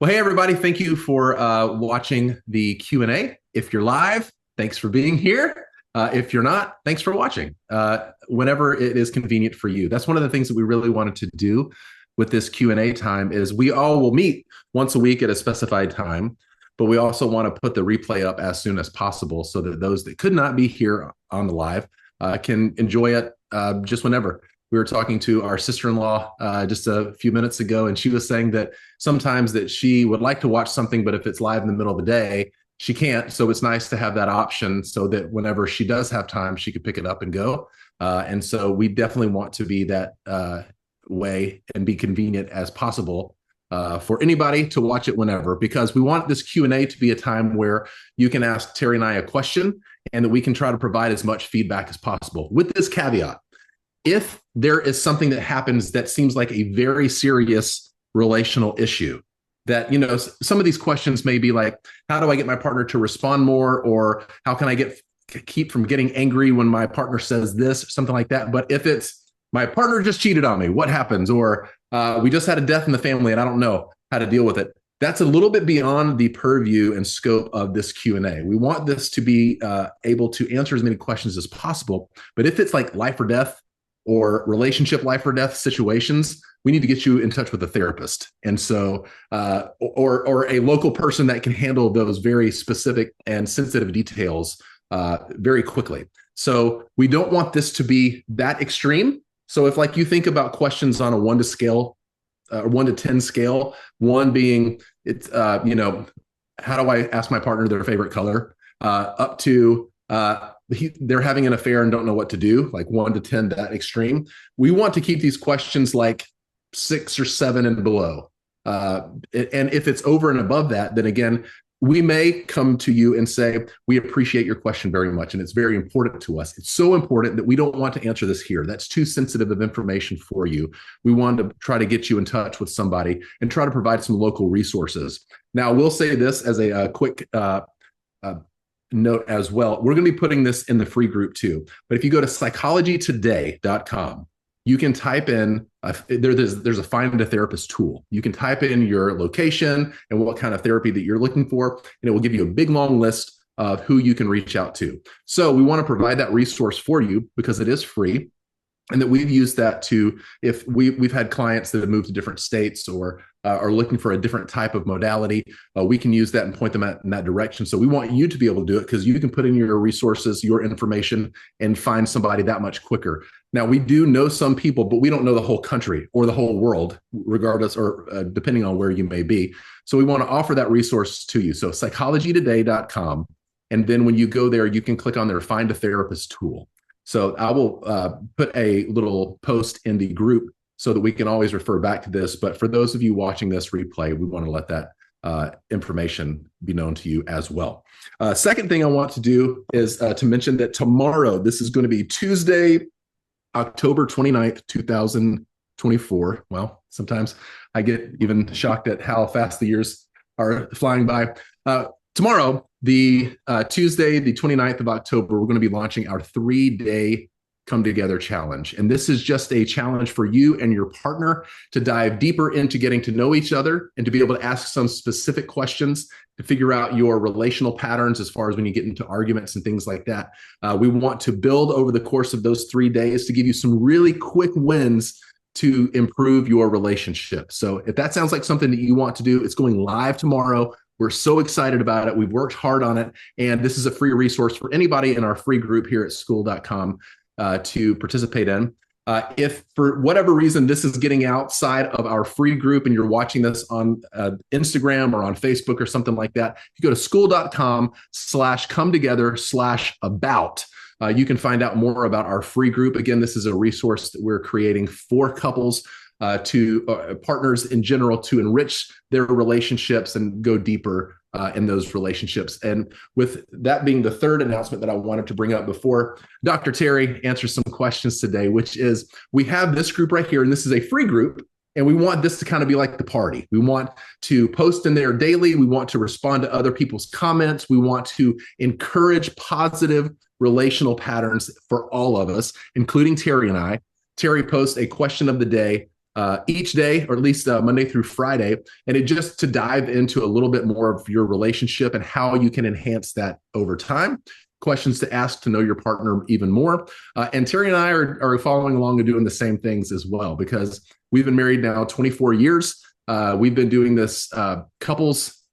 Well, hey, everybody. Thank you for watching the Q&A. If you're live, thanks for being here. If you're not, thanks for watching whenever it is convenient for you. That's one of the things that we really wanted to do with this Q&A time is we all will meet once a week at a specified time, but we also want to put the replay up as soon as possible so that those that could not be here on the live can enjoy it just whenever. We were talking to our sister-in-law just a few minutes ago, and she was saying that sometimes that she would like to watch something, but if it's live in the middle of the day, she can't. So it's nice to have that option so that whenever she does have time, she could pick it up and go. And so we definitely want to be that way and be convenient as possible for anybody to watch it whenever, because we want this Q&A to be a time where you can ask Teri and I a question and that we can try to provide as much feedback as possible with this caveat. If there is something that happens that seems like a very serious relational issue, that, you know, some of these questions may be like, how do I get my partner to respond more? Or how can I keep from getting angry when my partner says this, or something like that. But if it's my partner just cheated on me, what happens? Or we just had a death in the family and I don't know how to deal with it. That's a little bit beyond the purview and scope of this Q&A. We want this to be able to answer as many questions as possible. But if it's like life or death, or relationship life or death situations, we need to get you in touch with a therapist. And so, or a local person that can handle those very specific and sensitive details very quickly. So we don't want this to be that extreme. So if like you think about questions on a 1 to 10 scale, 1 being it's, how do I ask my partner their favorite color, up to, they're having an affair and don't know what to do, like 1 to 10, that extreme. We want to keep these questions like 6 or 7 and below. And if it's over and above that, then again, we may come to you and say, we appreciate your question very much. And it's very important to us. It's so important that we don't want to answer this here. That's too sensitive of information for you. We want to try to get you in touch with somebody and try to provide some local resources. Now, we'll say this as a quick note as well. We're going to be putting this in the free group too. But if you go to psychologytoday.com, you can type in, there's a find a therapist tool. You can type in your location and what kind of therapy that you're looking for, and it will give you a big long list of who you can reach out to. So we want to provide that resource for you because it is free. And that we've used that to, if we've had clients that have moved to different states or are looking for a different type of modality, we can use that and point them in that direction. So we want you to be able to do it because you can put in your resources, your information, and find somebody that much quicker. Now, we do know some people, but we don't know the whole country or the whole world, regardless or depending on where you may be. So we want to offer that resource to you. So psychologytoday.com. And then when you go there, you can click on their Find a Therapist tool. So I will put a little post in the group so that we can always refer back to this. But for those of you watching this replay, we want to let that information be known to you as well. Second thing I want to do is to mention that tomorrow, this is going to be Tuesday, October 29th, 2024. Well, sometimes I get even shocked at how fast the years are flying by. Tomorrow, the Tuesday, the 29th of October, we're going to be launching our 3-day Come Together Challenge. And this is just a challenge for you and your partner to dive deeper into getting to know each other and to be able to ask some specific questions to figure out your relational patterns as far as when you get into arguments and things like that. We want to build over the course of those 3 days to give you some really quick wins to improve your relationship. So if that sounds like something that you want to do, it's going live tomorrow. We're so excited about it. We've worked hard on it. And this is a free resource for anybody in our free group here at school.com to participate in. If for whatever reason this is getting outside of our free group and you're watching this on Instagram or on Facebook or something like that, if you go to school.com/come-together/about, you can find out more about our free group. Again, this is a resource that we're creating for couples to partners in general to enrich their relationships and go deeper in those relationships. And with that being the third announcement that I wanted to bring up before Dr. Teri answers some questions today, which is we have this group right here, and this is a free group. And we want this to kind of be like the party. We want to post in there daily. We want to respond to other people's comments. We want to encourage positive relational patterns for all of us, including Teri and I. Teri posts a question of the day each day, or at least Monday through Friday. And it just to dive into a little bit more of your relationship and how you can enhance that over time. Questions to ask to know your partner even more. And Teri and I are following along and doing the same things as well, because we've been married now 24 years. We've been doing this couples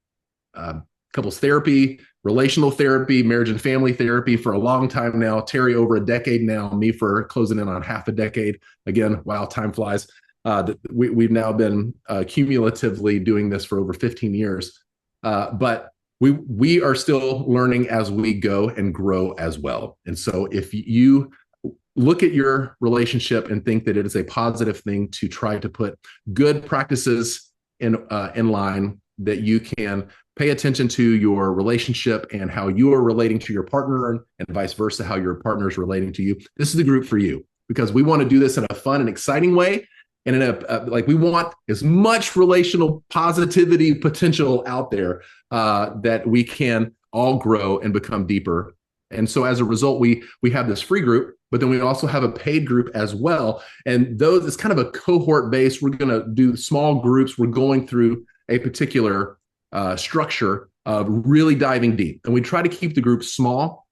therapy, relational therapy, marriage and family therapy for a long time now. Teri over a decade now, me for closing in on half a decade. Again, wow, time flies. We've now been cumulatively doing this for over 15 years. But we are still learning as we go and grow as well. And so if you look at your relationship and think that it is a positive thing to try to put good practices in line, that you can pay attention to your relationship and how you are relating to your partner, and vice versa, how your partner is relating to you. This is the group for you, because we want to do this in a fun and exciting way. And in like we want as much relational positivity potential out there that we can all grow and become deeper. And so as a result, we have this free group, but then we also have a paid group as well. And those, it's kind of a cohort base. We're going to do small groups. We're going through a particular structure of really diving deep. And we try to keep the group small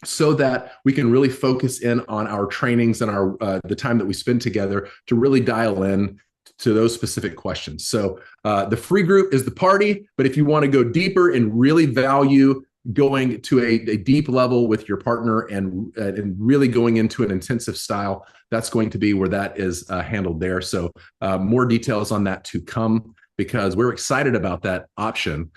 so that we can really focus in on our trainings and our the time that we spend together to really dial in to those specific questions. So the free group is the party, but if you want to go deeper and really value going to a deep level with your partner and really going into an intensive style, that's going to be where that is handled there. So more details on that to come, because we're excited about that option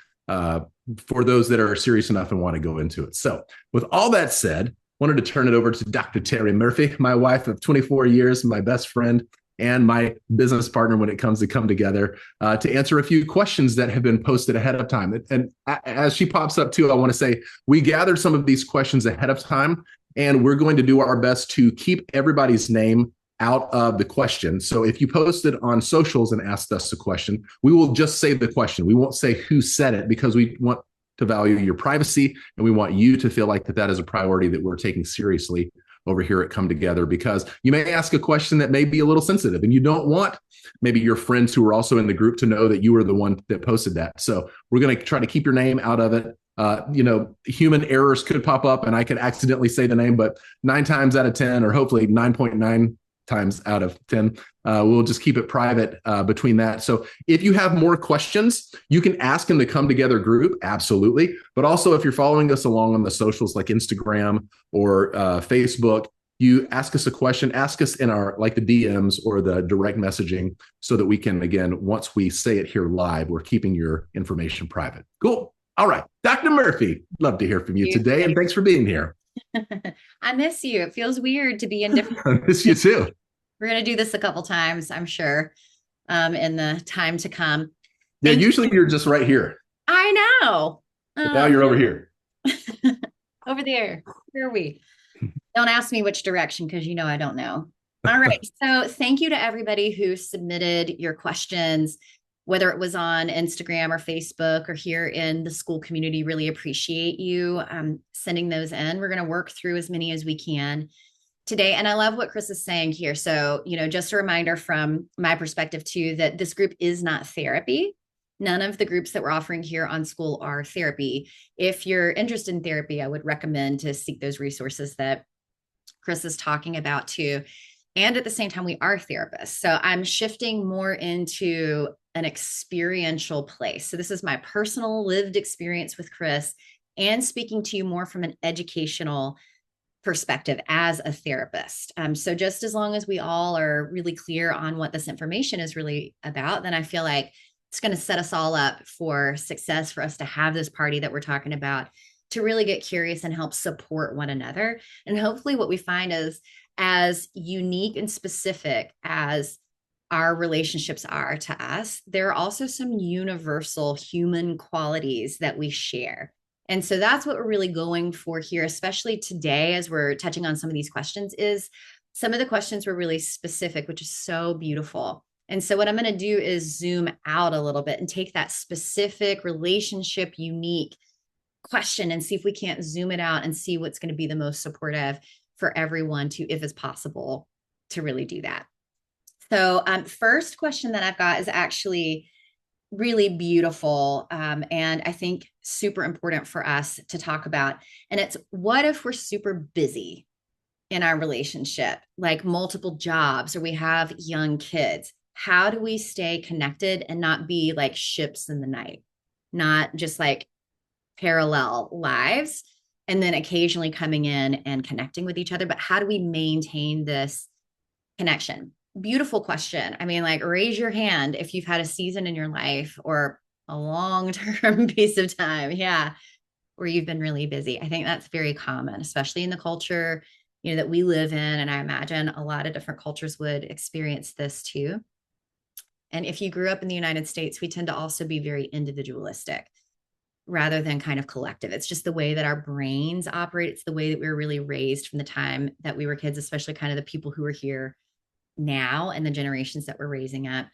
for those that are serious enough and want to go into it. So with all that said, wanted to turn it over to Dr. Teri Murphy, my wife of 24 years, my best friend, and my business partner when it comes to come together to answer a few questions that have been posted ahead of time. And as she pops up too, I want to say we gathered some of these questions ahead of time, and we're going to do our best to keep everybody's name out of the question. So if you posted on socials and asked us a question, we will just say the question. We won't say who said it, because we want to value your privacy, and we want you to feel like that is a priority that we're taking seriously over here at Come Together, because you may ask a question that may be a little sensitive, and you don't want maybe your friends who are also in the group to know that you were the one that posted that. So we're going to try to keep your name out of it. Human errors could pop up and I could accidentally say the name, but 9 times out of 10, or hopefully 9.9 times out of 10, we'll just keep it private between that. So if you have more questions, you can ask in the Come Together group, absolutely. But also if you're following us along on the socials like Instagram or Facebook, you ask us a question, ask us in our like the DMs or the direct messaging, so that we can, again, once we say it here live, we're keeping your information private. Cool. All right. Dr. Murphy, love to hear from you today, and thanks for being here. I miss you. It feels weird to be in different. I miss you too. We're going to do this a couple times, I'm sure, in the time to come. Yeah, usually you're just right here. I know. But now you're over here. Over there. Where are we? Don't ask me which direction, because you know I don't know. All right. So thank you to everybody who submitted your questions, whether it was on Instagram or Facebook or here in the school community. Really appreciate you sending those in. We're going to work through as many as we can today. And I love what Chris is saying here. So, just a reminder from my perspective too, that this group is not therapy. None of the groups that we're offering here on school are therapy. If you're interested in therapy, I would recommend to seek those resources that Chris is talking about too. And at the same time, we are therapists. So I'm shifting more into an experiential place. So this is my personal lived experience with Chris, and speaking to you more from an educational perspective as a therapist. So just as long as we all are really clear on what this information is really about, then I feel like it's going to set us all up for success, for us to have this party that we're talking about, to really get curious and help support one another. And hopefully what we find is, as unique and specific as our relationships are to us, there are also some universal human qualities that we share. And so that's what we're really going for here, especially today, as we're touching on some of these questions. Is some of the questions were really specific, which is so beautiful. And so what I'm going to do is zoom out a little bit and take that specific relationship unique question and see if we can't zoom it out and see what's going to be the most supportive for everyone to, if it's possible, to really do that. So, first question that I've got is actually really beautiful, and I think super important for us to talk about. And it's, what if we're super busy in our relationship, like multiple jobs, or we have young kids? How do we stay connected and not be like ships in the night, not just like parallel lives, and then occasionally coming in and connecting with each other? But how do we maintain this connection? Beautiful question. I mean, like, raise your hand if you've had a season in your life or a long term piece of time. Yeah. Where you've been really busy. I think that's very common, especially in the culture, that we live in. And I imagine a lot of different cultures would experience this too. And if you grew up in the United States, we tend to also be very individualistic rather than kind of collective. It's just the way that our brains operate. It's the way that we were really raised from the time that we were kids, especially kind of the people who are here now and the generations that we're raising up.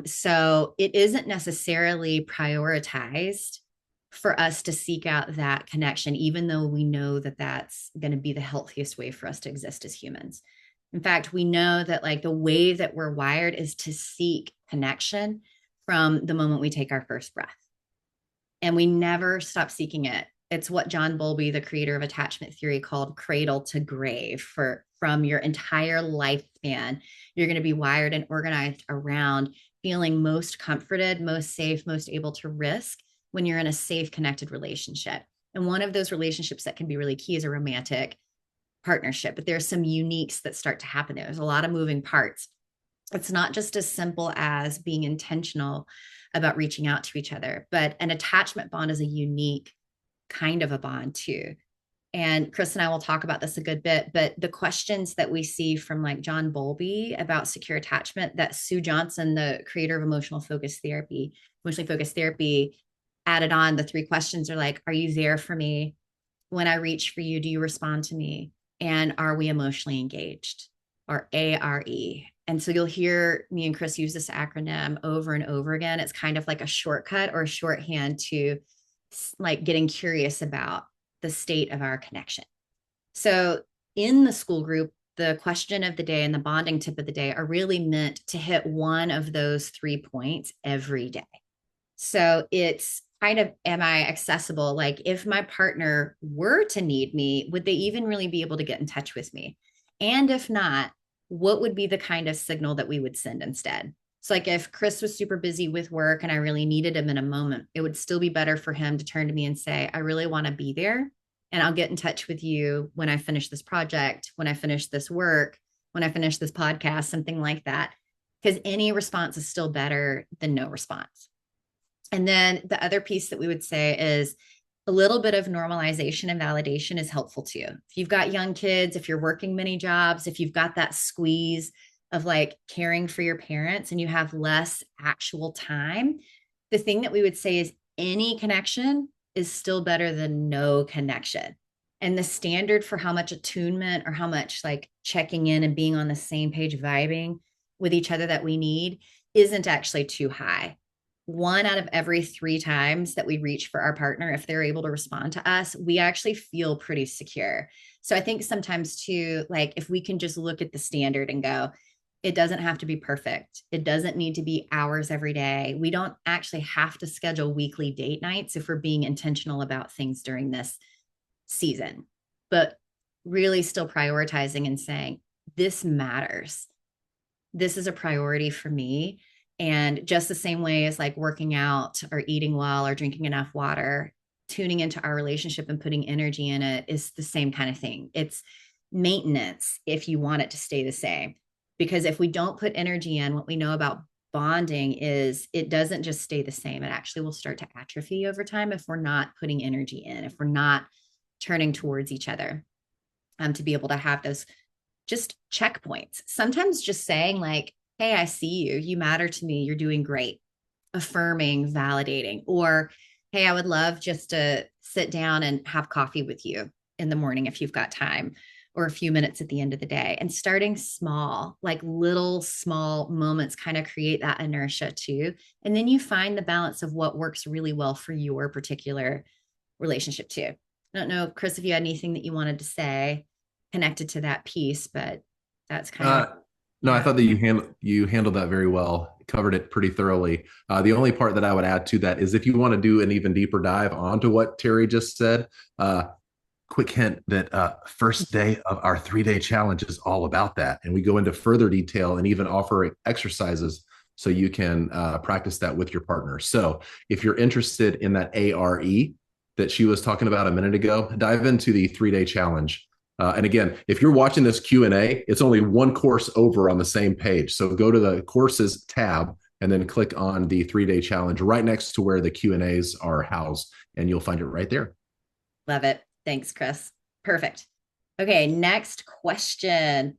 So it isn't necessarily prioritized for us to seek out that connection, even though we know that that's going to be the healthiest way for us to exist as humans. In fact, we know that like the way that we're wired is to seek connection from the moment we take our first breath. And we never stop seeking it. It's what John Bowlby, the creator of attachment theory, called cradle to grave. From your entire lifespan, you're going to be wired and organized around feeling most comforted, most safe, most able to risk when you're in a safe, connected relationship. And one of those relationships that can be really key is a romantic partnership. But there's some uniques that start to happen there. There's a lot of moving parts. It's not just as simple as being intentional about reaching out to each other, but an attachment bond is a unique kind of a bond too. And Chris and I will talk about this a good bit, but the questions that we see from like John Bowlby about secure attachment, that Sue Johnson, the creator of emotionally focused therapy, added on, the three questions are like, are you there for me? When I reach for you, do you respond to me? And are we emotionally engaged? Or ARE. And so you'll hear me and Chris use this acronym over and over again. It's kind of like a shortcut or a shorthand to like getting curious about the state of our connection. So in the school group, the question of the day and the bonding tip of the day are really meant to hit one of those 3 points every day. So it's kind of, am I accessible? Like, if my partner were to need me, would they even really be able to get in touch with me? And if not, what would be the kind of signal that we would send instead? So like if Chris was super busy with work and I really needed him in a moment, it would still be better for him to turn to me and say, I really want to be there. And I'll get in touch with you when I finish this project, when I finish this work, when I finish this podcast, something like that. Because any response is still better than no response. And then the other piece that we would say is a little bit of normalization and validation is helpful too. If you've got young kids, if you're working many jobs, if you've got that squeeze of like caring for your parents and you have less actual time, the thing that we would say is any connection is still better than no connection. And the standard for how much attunement or how much like checking in and being on the same page, vibing with each other that we need isn't actually too high. 1 out of every 3 times that we reach for our partner, if they're able to respond to us, we actually feel pretty secure. So I think sometimes too, like if we can just look at the standard and go, it doesn't have to be perfect. It doesn't need to be hours every day. We don't actually have to schedule weekly date nights if we're being intentional about things during this season, but really still prioritizing and saying, this matters. This is a priority for me. And just the same way as like working out or eating well or drinking enough water, tuning into our relationship and putting energy in it is the same kind of thing. It's maintenance if you want it to stay the same. Because if we don't put energy in, what we know about bonding is it doesn't just stay the same. It actually will start to atrophy over time if we're not putting energy in, if we're not turning towards each other, to be able to have those just checkpoints. Sometimes just saying like, hey, I see you. You matter to me. You're doing great. Affirming, validating, or hey, I would love just to sit down and have coffee with you in the morning if you've got time, or a few minutes at the end of the day. And starting small, like little small moments kind of create that inertia too. And then you find the balance of what works really well for your particular relationship too. I don't know, Chris, if you had anything that you wanted to say connected to that piece, but that's kind of No, I Yeah. thought that you handled that very well, covered it pretty thoroughly. The only part that I would add to that is if you want to do an even deeper dive onto what Teri just said, uh, quick hint that first day of our 3 day challenge is all about that, and we go into further detail and even offer exercises so you can practice that with your partner. So if you're interested in that ARE that she was talking about a minute ago, dive into the 3 day challenge. And again, if you're watching this Q&A, it's only one course over on the same page. So go to the courses tab and then click on the 3 day challenge right next to where the Q&As are housed, and you'll find it right there. Love it. Thanks, Chris. Perfect. Okay, next question.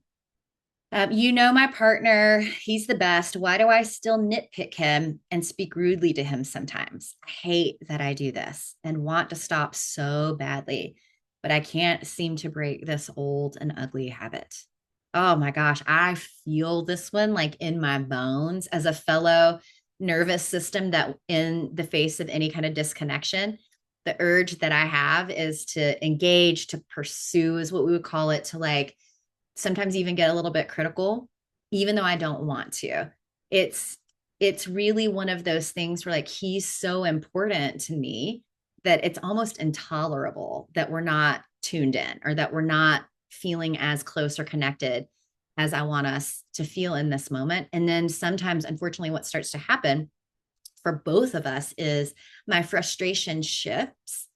You know my partner, he's the best. Why do I still nitpick him and speak rudely to him sometimes? I hate that I do this and want to stop so badly, but I can't seem to break this old and ugly habit. Oh my gosh, I feel this one like in my bones as a fellow nervous system that in the face of any kind of disconnection, the urge that I have is to engage, to pursue, is what we would call it, to like sometimes even get a little bit critical, even though I don't want to. It's it's really one of those things where like he's so important to me that it's almost intolerable that we're not tuned in or that we're not feeling as close or connected as I want us to feel in this moment. And then sometimes, unfortunately, what starts to happen for both of us is my frustration shifts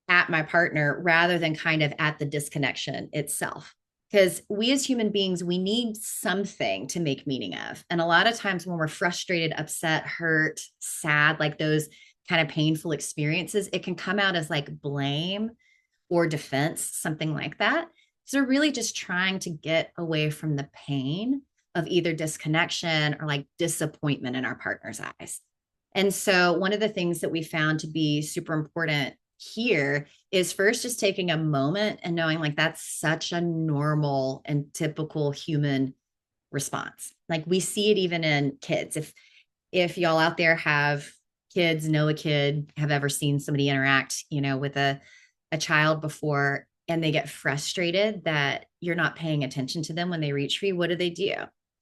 at my partner rather than kind of at the disconnection itself. Because we as human beings, we need something to make meaning of. And a lot of times when we're frustrated, upset, hurt, sad, like those kind of painful experiences, it can come out as like blame or defense, something like that. So we're really just trying to get away from the pain of either disconnection or like disappointment in our partner's eyes. And so one of the things that we found to be super important here is first just taking a moment and knowing like that's such a normal and typical human response. Like we see it even in kids. If y'all out there have kids, know a kid, have ever seen somebody interact, with a child before and they get frustrated that you're not paying attention to them when they reach for you, what do?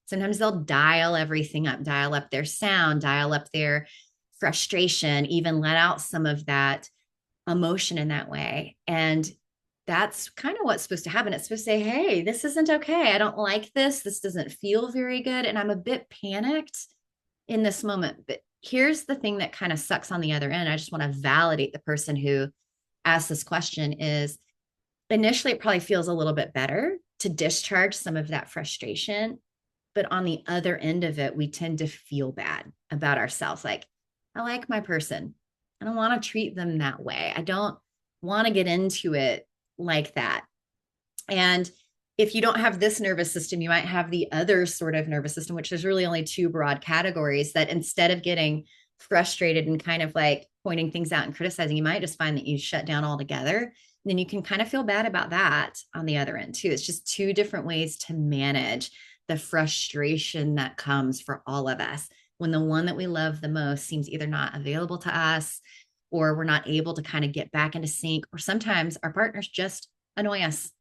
Sometimes they'll dial everything up, dial up their sound, dial up their frustration, even let out some of that emotion in that way. And that's kind of what's supposed to happen. It's supposed to say, hey, this isn't okay. I don't like this. This doesn't feel very good. And I'm a bit panicked in this moment. But here's the thing that kind of sucks on the other end. I just want to validate the person who asked this question is initially it probably feels a little bit better to discharge some of that frustration. But on the other end of it, we tend to feel bad about ourselves. Like, I like my person. I don't want to treat them that way. I don't want to get into it like that. And if you don't have this nervous system, you might have the other sort of nervous system, which is really only two broad categories that instead of getting frustrated and kind of like pointing things out and criticizing, you might just find that you shut down altogether. And then you can kind of feel bad about that on the other end too. It's just two different ways to manage the frustration that comes for all of us when the one that we love the most seems either not available to us or we're not able to kind of get back into sync, or sometimes our partners just annoy us.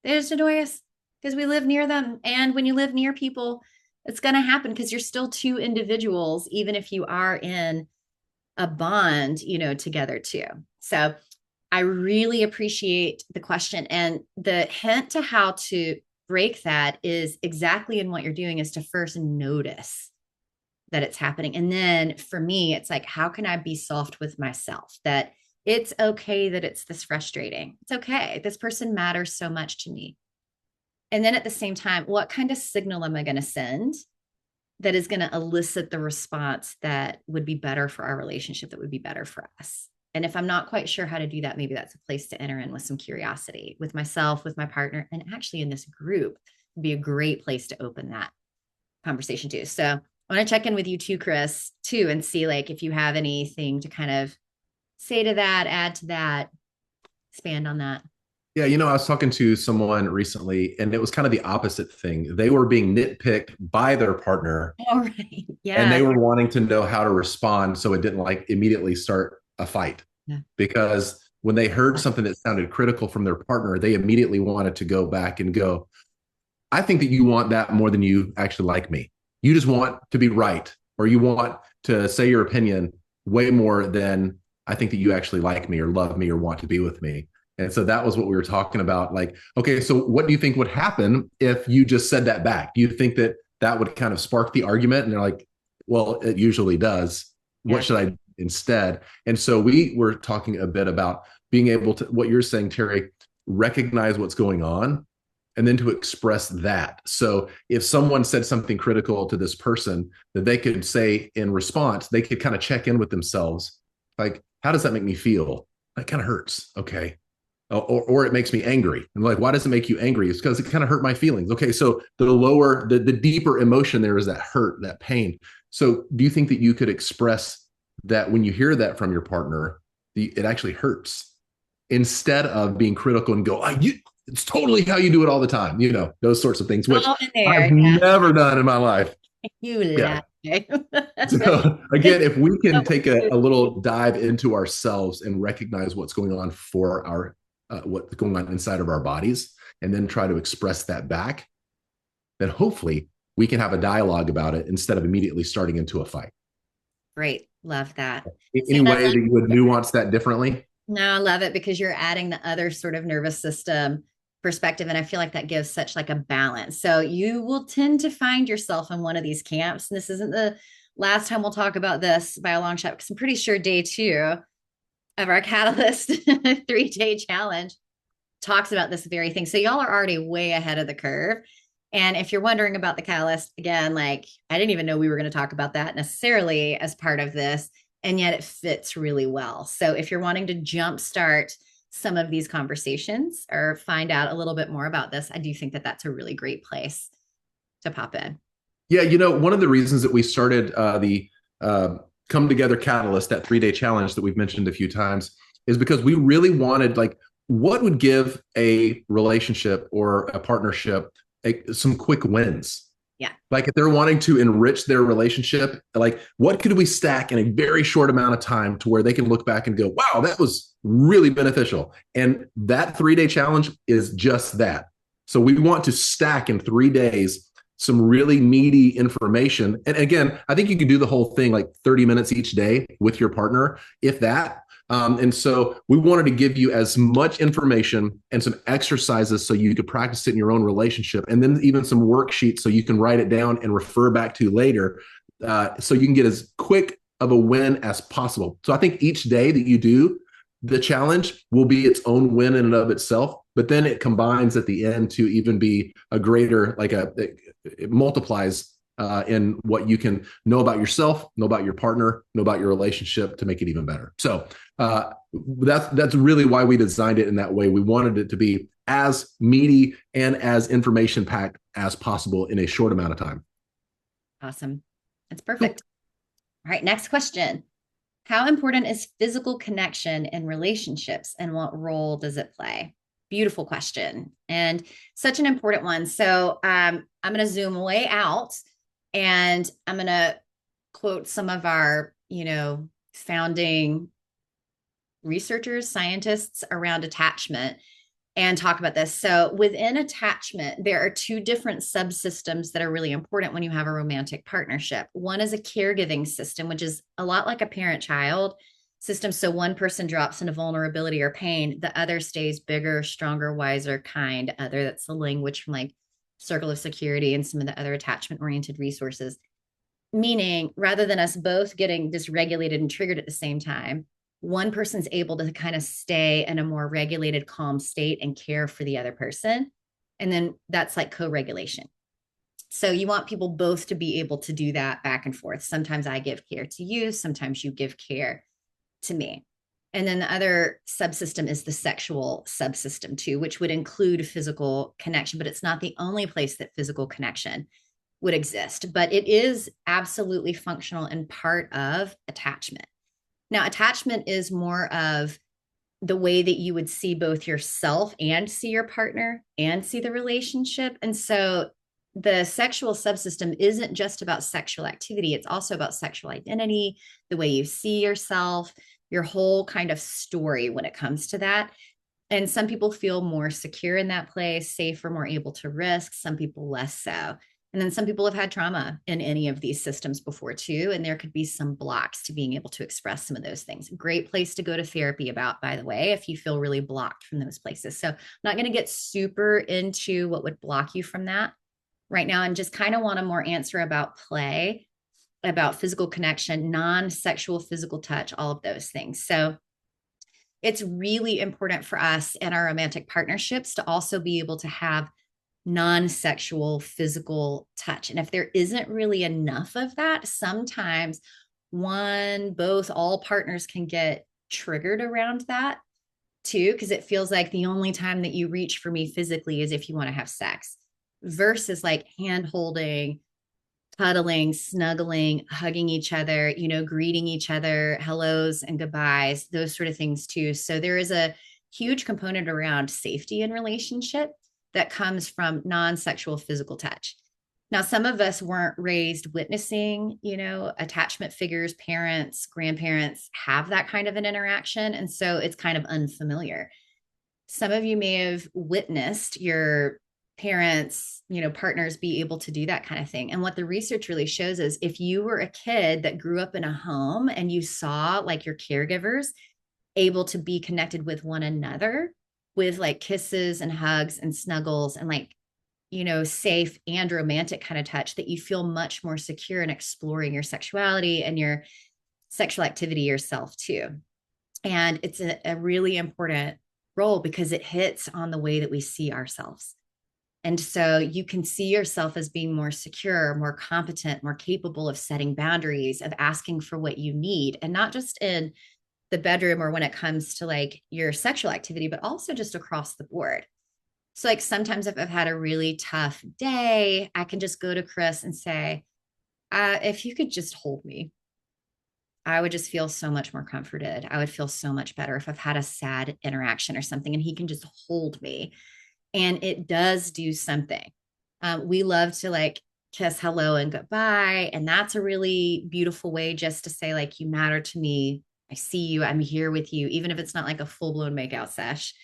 They just annoy us because we live near them. And when you live near people, it's going to happen because you're still two individuals, even if you are in a bond, together too. So I really appreciate the question. And the hint to how to break that is exactly in what you're doing is to first notice that it's happening. And then for me, it's like, how can I be soft with myself that it's okay that it's this frustrating? It's okay. This person matters so much to me. And then at the same time, what kind of signal am I going to send that is going to elicit the response that would be better for our relationship, that would be better for us? And if I'm not quite sure how to do that, maybe that's a place to enter in with some curiosity with myself, with my partner, and actually in this group would be a great place to open that conversation too. So I want to check in with you too, Chris, too, and see like if you have anything to kind of say to that, add to that, expand on that. Yeah, I was talking to someone recently, and it was kind of the opposite thing. They were being nitpicked by their partner, All right. and Yeah. they were wanting to know how to respond so it didn't like immediately start a fight. Yeah. Because when they heard something that sounded critical from their partner, they immediately wanted to go back and go, I think that you want that more than you actually like me. You just want to be right, or you want to say your opinion way more than I think that you actually like me or love me or want to be with me. And so that was what we were talking about. Like, okay, so what do you think would happen if you just said that back? Do you think that that would kind of spark the argument? And they're like, well, it usually does. What Yeah. should I do instead? And so we were talking a bit about being able to, what you're saying, Teri, recognize what's going on and then to express that. So if someone said something critical to this person, that they could say in response, they could kind of check in with themselves. Like, how does that make me feel? That kind of hurts. Okay. Or it makes me angry. And like, why does it make you angry? It's because it kind of hurt my feelings. Okay. So the deeper emotion there is that hurt, that pain. So do you think that you could express that when you hear that from your partner, it actually hurts instead of being critical and go, it's totally how you do it all the time, those sorts of things, which I've never done in my life. You Yeah. lie. So again, if we can take a little dive into ourselves and recognize what's going on for our what's going on inside of our bodies, and then try to express that back, then hopefully we can have a dialogue about it instead of immediately starting into a fight. Great. Love that. Any way that you would nuance that differently? No, I love it because you're adding the other sort of nervous system perspective. And I feel like that gives such like a balance. So you will tend to find yourself in one of these camps. And this isn't the last time we'll talk about this by a long shot, because I'm pretty sure day 2 of our Catalyst 3-day challenge talks about this very thing. So y'all are already way ahead of the curve. And if you're wondering about the Catalyst, again, like I didn't even know we were going to talk about that necessarily as part of this. And yet it fits really well. So if you're wanting to jumpstart some of these conversations or find out a little bit more about this, I do think that that's a really great place to pop in. Yeah, one of the reasons that we started the Come Together Catalyst, that 3-day challenge that we've mentioned a few times, is because we really wanted, like, what would give a relationship or a partnership some quick wins? Yeah. Like if they're wanting to enrich their relationship, like what could we stack in a very short amount of time to where they can look back and go, wow, that was really beneficial. And that 3-day challenge is just that. So we want to stack in 3 days some really meaty information. And again, I think you can do the whole thing like 30 minutes each day with your partner, if that. And so we wanted to give you as much information and some exercises so you could practice it in your own relationship, and then even some worksheets so you can write it down and refer back to later, so you can get as quick of a win as possible. So I think each day that you do the challenge will be its own win in and of itself, but then it combines at the end to even be a greater, like it multiplies in what you can know about yourself, know about your partner, know about your relationship to make it even better. So that's really why we designed it in that way. We wanted it to be as meaty and as information packed as possible in a short amount of time. Awesome. That's perfect. All right, next question. How important is physical connection in relationships, and what role does it play? Beautiful question, and such an important one. So I'm going to zoom way out, and I'm going to quote some of our, founding researchers, scientists around attachment, and talk about this. So within attachment, there are 2 different subsystems that are really important when you have a romantic partnership. One is a caregiving system, which is a lot like a parent-child system. So one person drops into vulnerability or pain, the other stays bigger, stronger, wiser, kind, other. That's the language from like Circle of Security and some of the other attachment-oriented resources. Meaning, rather than us both getting dysregulated and triggered at the same time, one person's able to kind of stay in a more regulated, calm state and care for the other person. And then that's like co-regulation. So you want people both to be able to do that back and forth. Sometimes I give care to you, sometimes you give care to me. And then the other subsystem is the sexual subsystem too, which would include physical connection, but it's not the only place that physical connection would exist, but it is absolutely functional and part of attachment. Now, attachment is more of the way that you would see both yourself and see your partner and see the relationship. And so the sexual subsystem isn't just about sexual activity. It's also about sexual identity, the way you see yourself, your whole kind of story when it comes to that. And some people feel more secure in that place, safer, more able to risk, some people less so. And then some people have had trauma in any of these systems before too. And there could be some blocks to being able to express some of those things. Great place to go to therapy about, by the way, if you feel really blocked from those places. So I'm not going to get super into what would block you from that right now, and just kind of want to more answer about play, about physical connection, non-sexual physical touch, all of those things. So it's really important for us in our romantic partnerships to also be able to have non-sexual physical touch. And if there isn't really enough of that, sometimes one, both, all partners can get triggered around that too, because it feels like the only time that you reach for me physically is if you want to have sex, versus like hand holding, cuddling, snuggling, hugging each other, you know, greeting each other, hellos and goodbyes, those sort of things too. So there is a huge component around safety in relationship that comes from non-sexual physical touch. Now, some of us weren't raised witnessing, you know, attachment figures, parents, grandparents have that kind of an interaction. And so it's kind of unfamiliar. Some of you may have witnessed your parents, you know, partners be able to do that kind of thing. And what the research really shows is if you were a kid that grew up in a home and you saw like your caregivers able to be connected with one another with like kisses and hugs and snuggles and like, you know, safe and romantic kind of touch, that you feel much more secure in exploring your sexuality and your sexual activity yourself too. And it's a really important role because it hits on the way that we see ourselves. And so you can see yourself as being more secure, more competent, more capable of setting boundaries, of asking for what you need, and not just in the bedroom or when it comes to like your sexual activity, but also just across the board. So like sometimes if I've had a really tough day, I can just go to Chris and say, if you could just hold me, I would just feel so much more comforted. I would feel so much better if I've had a sad interaction or something and he can just hold me. And it does do something. We love to like kiss hello and goodbye. And that's a really beautiful way just to say like, you matter to me. I see you. I'm here with you, even if it's not like a full blown makeout sesh.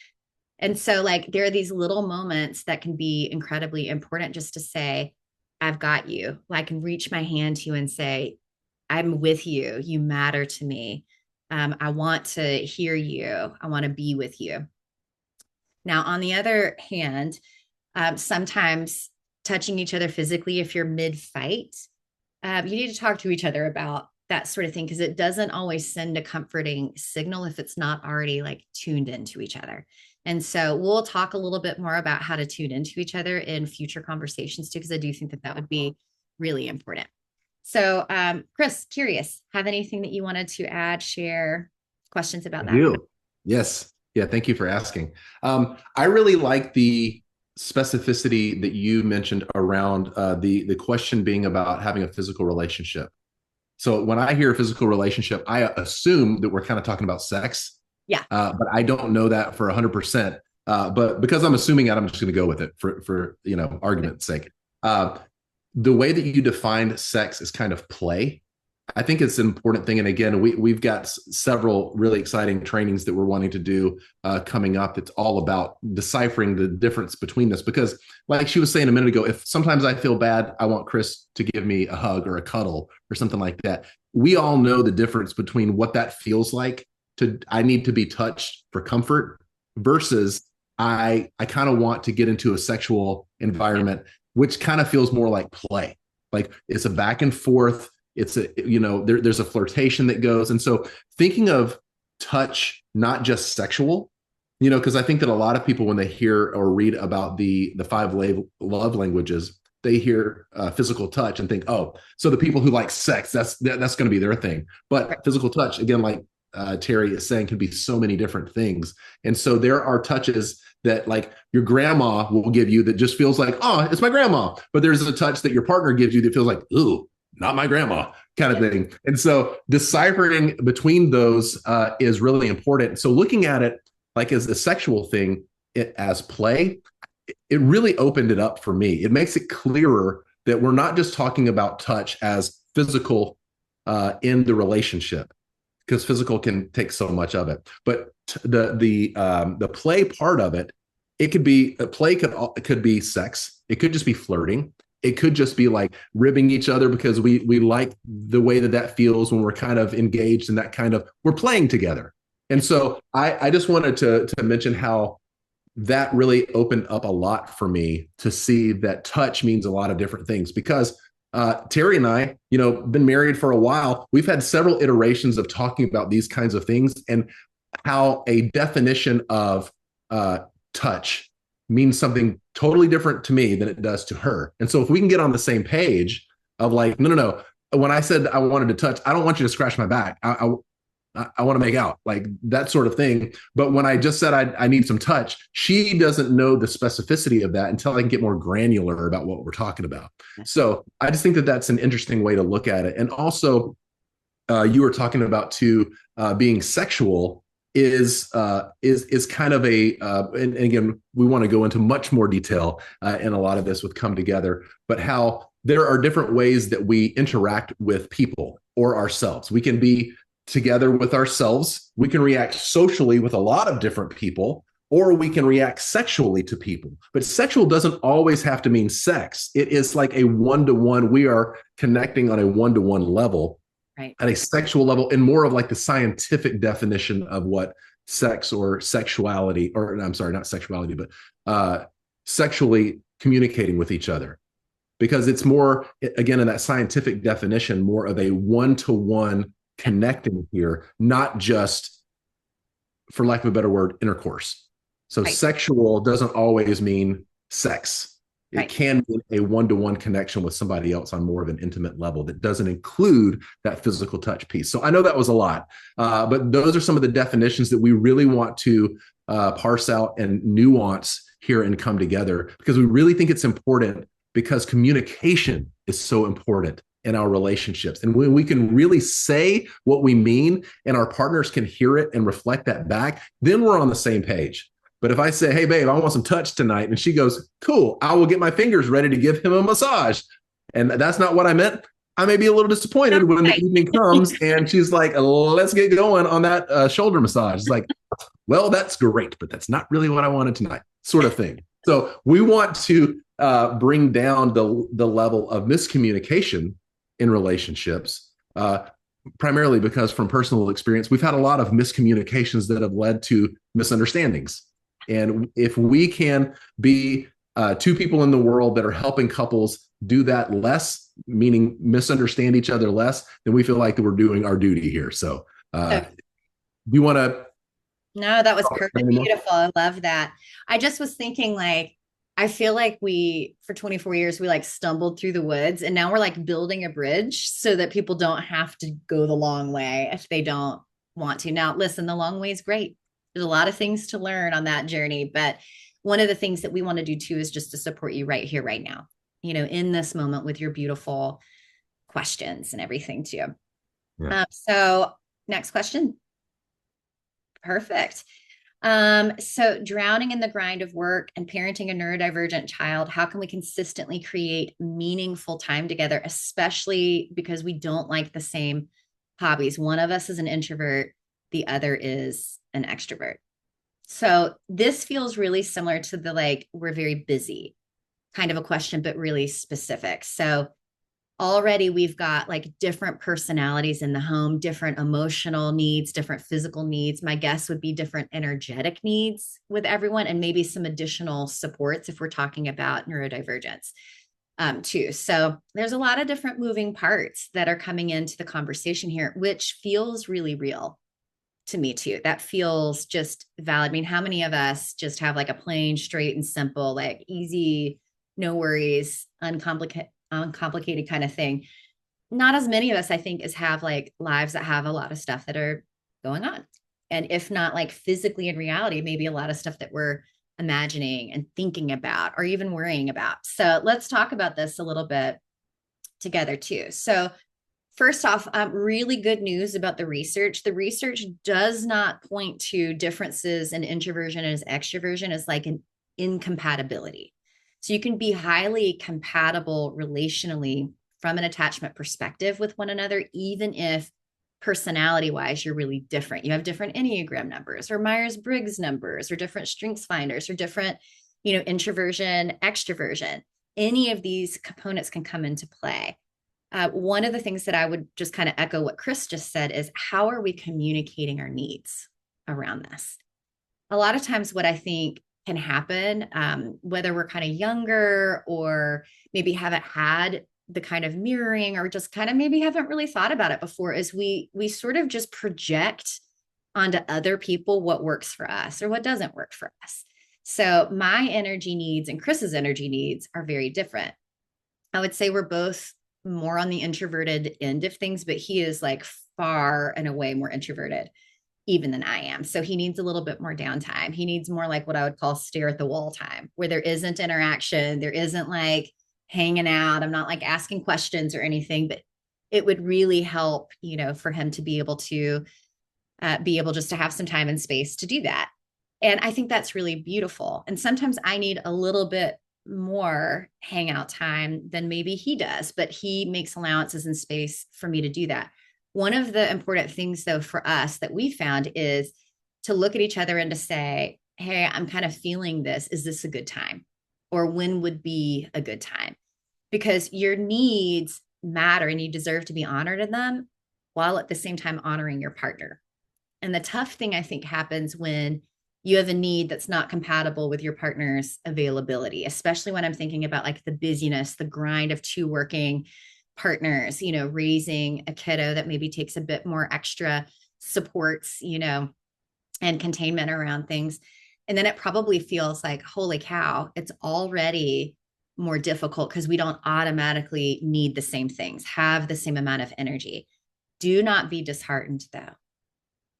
And so like, there are these little moments that can be incredibly important just to say, I've got you. I can reach my hand to you and say, I'm with you. You matter to me. I want to hear you. I want to be with you. Now, on the other hand, sometimes touching each other physically, if you're mid-fight, you need to talk to each other about that sort of thing, because it doesn't always send a comforting signal if it's not already like tuned into each other. And so we'll talk a little bit more about how to tune into each other in future conversations too, because I do think that that would be really important. So, Chris, curious, have anything that you wanted to add, share, questions about that? I do. Yes. Yeah, thank you for asking. I really like the specificity that you mentioned around the question being about having a physical relationship. So when I hear a physical relationship, I assume that we're kind of talking about sex. Yeah. But I don't know that for 100%. But because I'm assuming that, I'm just going to go with it for you know, argument's sake. The way that you defined sex is kind of play. I think it's an important thing. And again, we've got several really exciting trainings that we're wanting to do coming up. It's all about deciphering the difference between this, because like she was saying a minute ago, if sometimes I feel bad, I want Chris to give me a hug or a cuddle or something like that. We all know the difference between what that feels like I need to be touched for comfort versus I kind of want to get into a sexual environment, which kind of feels more like play. Like it's a back and forth. It's a, you know, there's a flirtation that goes. And so thinking of touch, not just sexual, you know, because I think that a lot of people, when they hear or read about the five love languages, they hear physical touch and think, oh, so the people who like sex, that's going to be their thing. But physical touch, again, like Teri is saying, can be so many different things. And so there are touches that like your grandma will give you that just feels like, oh, it's my grandma. But there's a touch that your partner gives you that feels like, ooh, not my grandma kind of thing. And so deciphering between those is really important. So looking at it like as a sexual thing, as play, it really opened it up for me. It makes it clearer that we're not just talking about touch as physical in the relationship. because physical can take so much of it. But the play part of it, it could be a play, could be sex. It could just be flirting. It could just be like ribbing each other because we like the way that feels when we're kind of engaged in that kind of, we're playing together. And so I just wanted to mention how that really opened up a lot for me to see that touch means a lot of different things. Because Teri and I, been married for a while. We've had several iterations of talking about these kinds of things and how a definition of touch means something totally different to me than it does to her. And so if we can get on the same page of like, no. When I said I wanted to touch, I don't want you to scratch my back. I want to make out, like that sort of thing. But when I just said I need some touch, she doesn't know the specificity of that until I can get more granular about what we're talking about. So I just think that that's an interesting way to look at it. And also, you were talking about too, being sexual is kind of and again, we want to go into much more detail in a lot of this with Come Together, but how there are different ways that we interact with people or ourselves. We can be together with ourselves. We can react socially with a lot of different people, or we can react sexually to people. But sexual doesn't always have to mean sex. It is like a one-to-one. We are connecting on a one-to-one level, right, at a sexual level, and more of like the scientific definition of what sex or sexuality, or I'm sorry, not sexuality, but sexually communicating with each other. Because it's more, again, in that scientific definition, more of a one-to-one connecting here, not just, for lack of a better word, intercourse. So right. Sexual doesn't always mean sex. It right. can be a one-to-one connection with somebody else on more of an intimate level that doesn't include that physical touch piece. So I know that was a lot, but those are some of the definitions that we really want to parse out and nuance here and Come Together, because we really think it's important, because communication is so important in our relationships. And when we can really say what we mean and our partners can hear it and reflect that back, then we're on the same page. But if I say, hey, babe, I want some touch tonight, and she goes, cool, I will get my fingers ready to give him a massage, and that's not what I meant, I may be a little disappointed when the evening comes and she's like, let's get going on that shoulder massage. It's like, well, that's great, but that's not really what I wanted tonight, sort of thing. So we want to bring down the level of miscommunication in relationships, primarily because from personal experience, we've had a lot of miscommunications that have led to misunderstandings. And if we can be two people in the world that are helping couples do that less, meaning misunderstand each other less, then we feel like that we're doing our duty here. So do you want to? No, that was perfect. Beautiful. I love that. I just was thinking, like, I feel like for 24 years, we like stumbled through the woods, and now we're like building a bridge so that people don't have to go the long way if they don't want to. Now, listen, the long way is great. There's a lot of things to learn on that journey, but one of the things that we want to do too is just to support you right here, right now, in this moment with your beautiful questions and everything too. Yeah. So next question. Perfect. So drowning in the grind of work and parenting a neurodivergent child, how can we consistently create meaningful time together, especially because we don't like the same hobbies? One of us is an introvert, the other is an extrovert. So this feels really similar to the, like, we're very busy kind of a question, but really specific. So already we've got like different personalities in the home, different emotional needs, different physical needs. My guess would be different energetic needs with everyone, and maybe some additional supports if we're talking about neurodivergence too. So there's a lot of different moving parts that are coming into the conversation here, which feels really real to me too. That feels just valid. I mean, how many of us just have like a plain, straight and simple, like easy, no worries, uncomplicated kind of thing? Not as many of us, I think, as have like lives that have a lot of stuff that are going on. And if not like physically in reality, maybe a lot of stuff that we're imagining and thinking about or even worrying about. So let's talk about this a little bit together too. So first off, really good news about the research. The research does not point to differences in introversion and extroversion as like an incompatibility. So you can be highly compatible relationally from an attachment perspective with one another, even if personality wise, you're really different. You have different Enneagram numbers or Myers-Briggs numbers or different strengths finders or different, introversion, extroversion. Any of these components can come into play. One of the things that I would just kind of echo what Chris just said is, how are we communicating our needs around this? A lot of times what I think can happen, whether we're kind of younger or maybe haven't had the kind of mirroring or just kind of maybe haven't really thought about it before, is we sort of just project onto other people what works for us or what doesn't work for us. So my energy needs and Chris's energy needs are very different. I would say we're both more on the introverted end of things, but he is like far and away more introverted even than I am. So he needs a little bit more downtime. He needs more like what I would call stare at the wall time, where there isn't interaction. There isn't like hanging out. I'm not like asking questions or anything, but it would really help, for him to be able just to have some time and space to do that. And I think that's really beautiful. And sometimes I need a little bit more hangout time than maybe he does, but he makes allowances and space for me to do that. One of the important things, though, for us that we found is to look at each other and to say, hey, I'm kind of feeling this. Is this a good time? Or when would be a good time? Because your needs matter and you deserve to be honored in them, while at the same time honoring your partner. And the tough thing, I think, happens when you have a need that's not compatible with your partner's availability, especially when I'm thinking about like the busyness, the grind of two working partners, raising a kiddo that maybe takes a bit more extra supports, and containment around things. And then it probably feels like, holy cow, it's already more difficult because we don't automatically need the same things, have the same amount of energy. Do not be disheartened, though.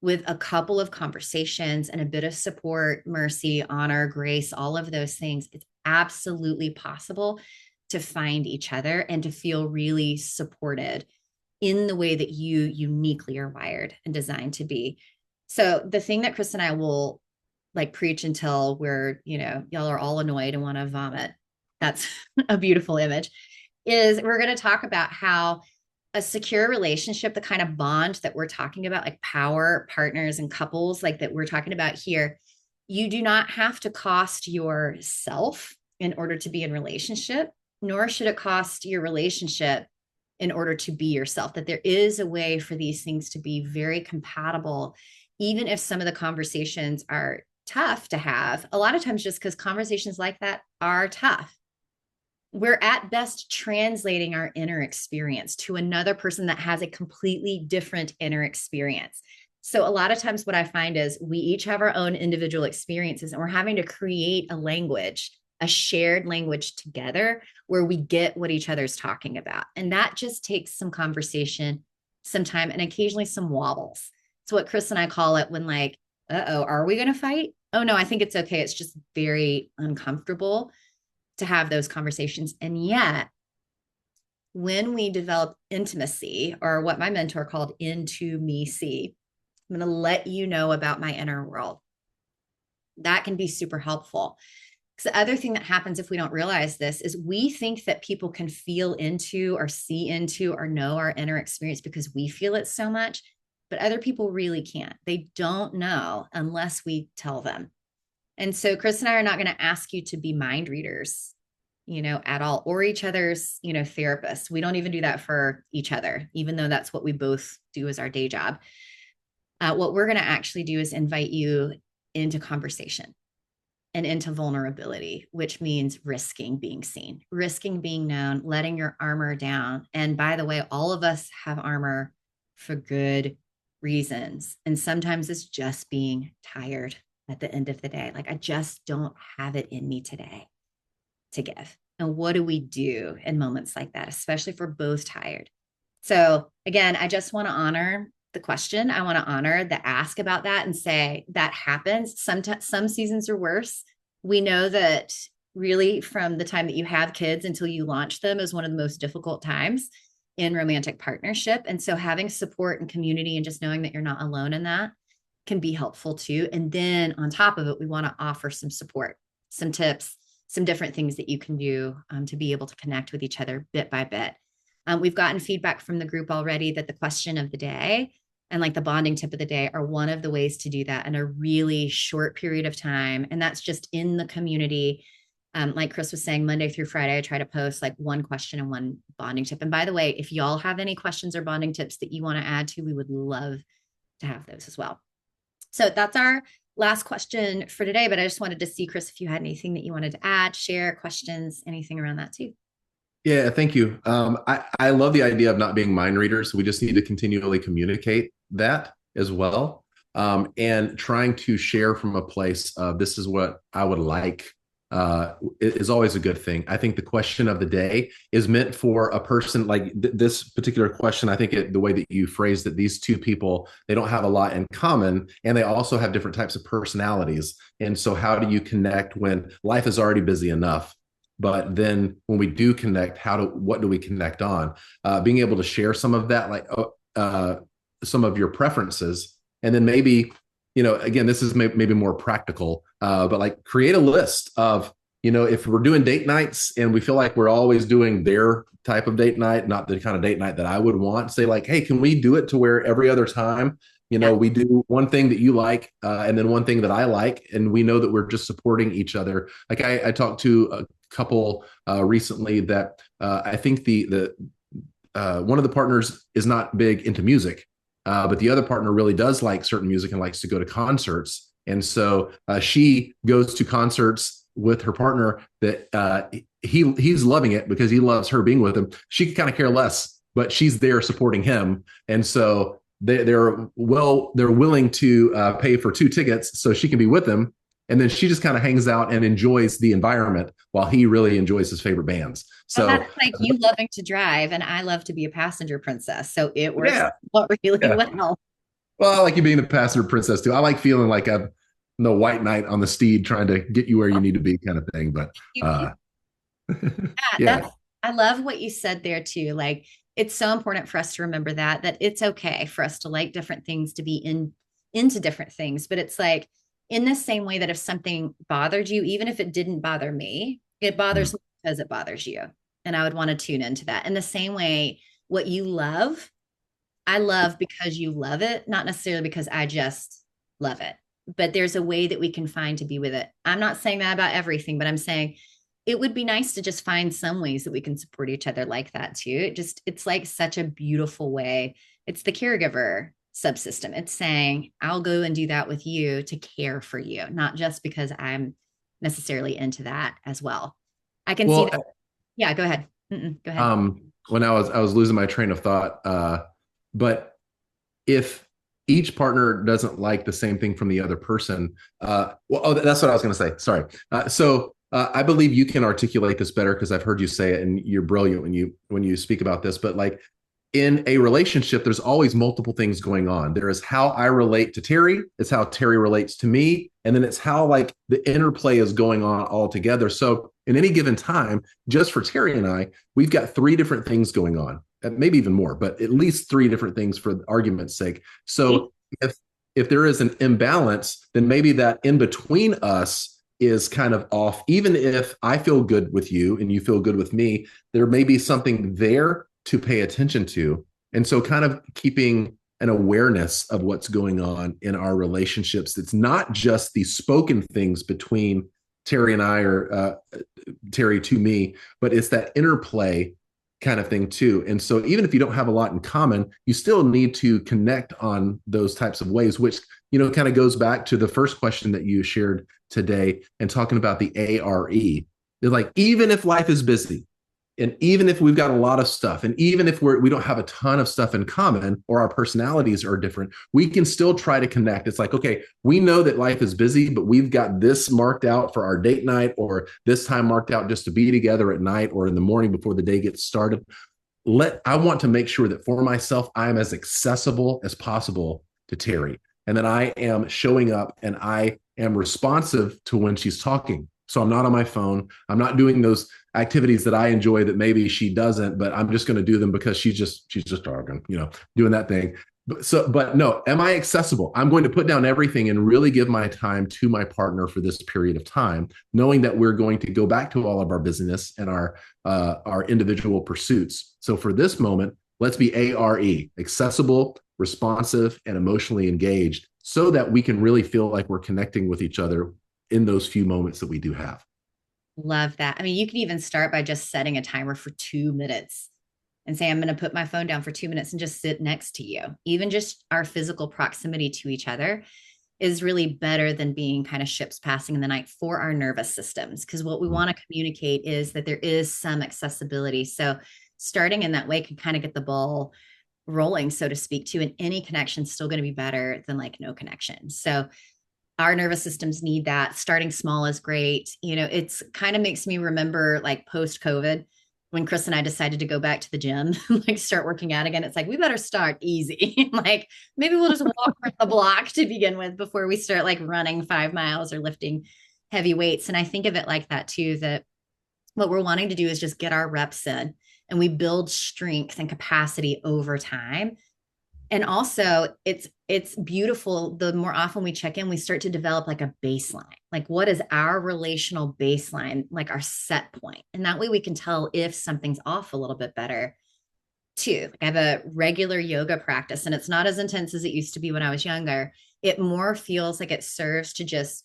With a couple of conversations and a bit of support, mercy, honor, grace, all of those things, it's absolutely possible to find each other and to feel really supported in the way that you uniquely are wired and designed to be. So the thing that Chris and I will like preach until we're, y'all are all annoyed and want to vomit. That's a beautiful image. Is we're going to talk about how a secure relationship, the kind of bond that we're talking about, like power partners and couples, like that we're talking about here, you do not have to cost yourself in order to be in relationship, nor should it cost your relationship in order to be yourself. That there is a way for these things to be very compatible, even if some of the conversations are tough to have. A lot of times just because conversations like that are tough. We're at best translating our inner experience to another person that has a completely different inner experience. So a lot of times what I find is we each have our own individual experiences and we're having to create a language, a shared language together where we get what each other's talking about. And that just takes some conversation, some time, and occasionally some wobbles. It's what Chris and I call it when like, uh-oh, are we going to fight? Oh no, I think it's okay. It's just very uncomfortable to have those conversations. And yet, when we develop intimacy, or what my mentor called into me see, I'm going to let you know about my inner world. That can be super helpful. Because the other thing that happens if we don't realize this is we think that people can feel into or see into or know our inner experience because we feel it so much, but other people really can't. They don't know unless we tell them. And so Chris and I are not going to ask you to be mind readers, at all, or each other's, therapists. We don't even do that for each other, even though that's what we both do as our day job. What we're going to actually do is invite you into conversation and into vulnerability, which means risking being seen, risking being known, letting your armor down. And by the way, all of us have armor for good reasons. And sometimes it's just being tired at the end of the day. Like, I just don't have it in me today to give. And what do we do in moments like that, especially if we're both tired? So again, I just want to honor the question. I want to honor the ask about that and say that happens. Some seasons are worse. We know that really from the time that you have kids until you launch them is one of the most difficult times in romantic partnership. And so having support and community and just knowing that you're not alone in that can be helpful too. And then on top of it, we want to offer some support, some tips, some different things that you can do to be able to connect with each other bit by bit. We've gotten feedback from the group already that the question of the day and like the bonding tip of the day are one of the ways to do that in a really short period of time. And that's just in the community. Like Chris was saying, Monday through Friday, I try to post like one question and one bonding tip. And by the way, if y'all have any questions or bonding tips that you want to add to, we would love to have those as well. So that's our last question for today. But I just wanted to see, Chris, if you had anything that you wanted to add, share, questions, anything around that too. Yeah, thank you. I love the idea of not being mind readers. We just need to continually communicate that as well. And trying to share from a place of this is what I would like is always a good thing. I think the question of the day is meant for a person like this particular question. I think the way that you phrased it, these two people, they don't have a lot in common, and they also have different types of personalities. And so how do you connect when life is already busy enough? But then when we do connect, what do we connect on? Being able to share some of that, like some of your preferences, and then maybe, again, this is maybe more practical, but like create a list of, if we're doing date nights and we feel like we're always doing their type of date night, not the kind of date night that I would want, say like, hey, can we do it to where every other time, we do one thing that you like, and then one thing that I like, and we know that we're just supporting each other. Like I talked to a couple recently that I think the one of the partners is not big into music, but the other partner really does like certain music and likes to go to concerts. And so she goes to concerts with her partner that he's loving it because he loves her being with him. She could kind of care less, but she's there supporting him. And so they're willing to pay for 2 tickets so she can be with him. And then she just kind of hangs out and enjoys the environment while he really enjoys his favorite bands. So that's like you loving to drive, and I love to be a passenger princess. So it works out really well. Well, I like you being the passenger princess too. I like feeling like I'm the white knight on the steed trying to get you where you need to be, kind of thing. But I love what you said there too. Like, it's so important for us to remember that it's okay for us to like different things, to be into different things. But it's like, in the same way that if something bothered you, even if it didn't bother me, it bothers me because it bothers you. And I would want to tune into that. In the same way, what you love, I love because you love it, not necessarily because I just love it. But there's a way that we can find to be with it. I'm not saying that about everything, but I'm saying it would be nice to just find some ways that we can support each other like that too. It's like such a beautiful way. It's the caregiver subsystem. It's saying, I'll go and do that with you to care for you, not just because I'm necessarily into that as well. I can see that. Yeah, go ahead. Go ahead. When I was losing my train of thought, but if each partner doesn't like the same thing from the other person, that's what I was going to say. Sorry. So I believe you can articulate this better because I've heard you say it, and you're brilliant when you speak about this. But like, in a relationship, there's always multiple things going on. There is how I relate to Teri, it's how Teri relates to me, and then it's how like the interplay is going on all together. So in any given time, just for Teri and I, we've got 3 different things going on, maybe even more, but at least 3 different things for argument's sake. So if there is an imbalance, then maybe that in between us is kind of off. Even if I feel good with you and you feel good with me, there may be something there to pay attention to. And so kind of keeping an awareness of what's going on in our relationships. It's not just the spoken things between Teri and I, or Teri to me, but it's that interplay kind of thing too. And so even if you don't have a lot in common, you still need to connect on those types of ways, which, kind of goes back to the first question that you shared today and talking about the ARE. It's like, even if life is busy, and even if we've got a lot of stuff, and even if we don't have a ton of stuff in common, or our personalities are different, we can still try to connect. It's like, okay, we know that life is busy, but we've got this marked out for our date night, or this time marked out just to be together at night or in the morning before the day gets started. I want to make sure that for myself, I'm as accessible as possible to Teri, and that I am showing up and I am responsive to when she's talking. So I'm not on my phone. I'm not doing those activities that I enjoy that maybe she doesn't, but I'm just going to do them because she's just talking, doing that thing. But no, am I accessible? I'm going to put down everything and really give my time to my partner for this period of time, knowing that we're going to go back to all of our busyness and our individual pursuits. So for this moment, let's be ARE, accessible, responsive, and emotionally engaged so that we can really feel like we're connecting with each other in those few moments that we do have. Love that. I mean, you can even start by just setting a timer for 2 minutes and say, I'm going to put my phone down for 2 minutes and just sit next to you. Even just our physical proximity to each other is really better than being kind of ships passing in the night for our nervous systems. Because what we want to communicate is that there is some accessibility. So starting in that way can kind of get the ball rolling, so to speak, to, and any connection is still going to be better than like no connection. So our nervous systems need that. Starting small is great. You know, it's kind of makes me remember like post COVID when Chris and I decided to go back to the gym, like start working out again. It's like, we better start easy. Like maybe we'll just walk around the block to begin with before we start like running 5 miles or lifting heavy weights. And I think of it like that too, that what we're wanting to do is just get our reps in, and we build strength and capacity over time. And also it's beautiful. The more often we check in, we start to develop like a baseline. Like what is our relational baseline, like our set point? And that way we can tell if something's off a little bit better too. I have a regular yoga practice, and it's not as intense as it used to be when I was younger. It more feels like it serves to just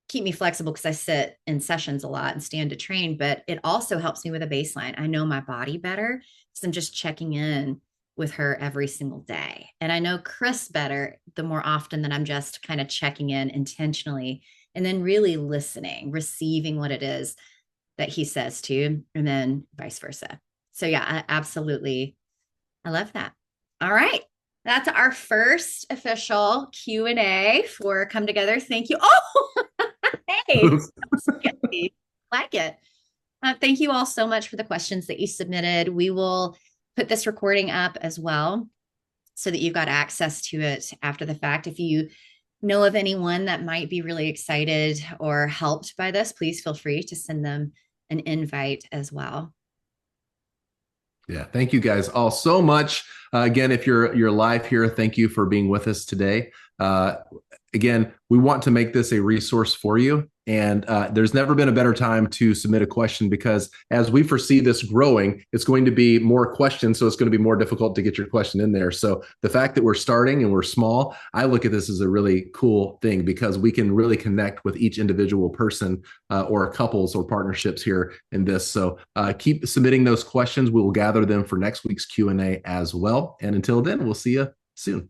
keep me flexible because I sit in sessions a lot and stand to train, but it also helps me with a baseline. I know my body better because I'm just checking in with her every single day. And I know Chris better the more often that I'm just kind of checking in intentionally and then really listening, receiving what it is that he says to you, and then vice versa. So yeah, I love that. All right. That's our first official Q&A for Come Together. Thank you. Oh, hey, like it. Thank you all so much for the questions that you submitted. We will put this recording up as well so that you've got access to it after the fact. If you know of anyone that might be really excited or helped by this, please feel free to send them an invite as well. Yeah, thank you guys all so much. Again, if you're live here, thank you for being with us today. Again, we want to make this a resource for you. And there's never been a better time to submit a question, because as we foresee this growing, it's going to be more questions. So it's going to be more difficult to get your question in there. So the fact that we're starting and we're small, I look at this as a really cool thing, because we can really connect with each individual person or couples or partnerships here in this. So keep submitting those questions. We will gather them for next week's Q&A as well. And until then, we'll see you soon.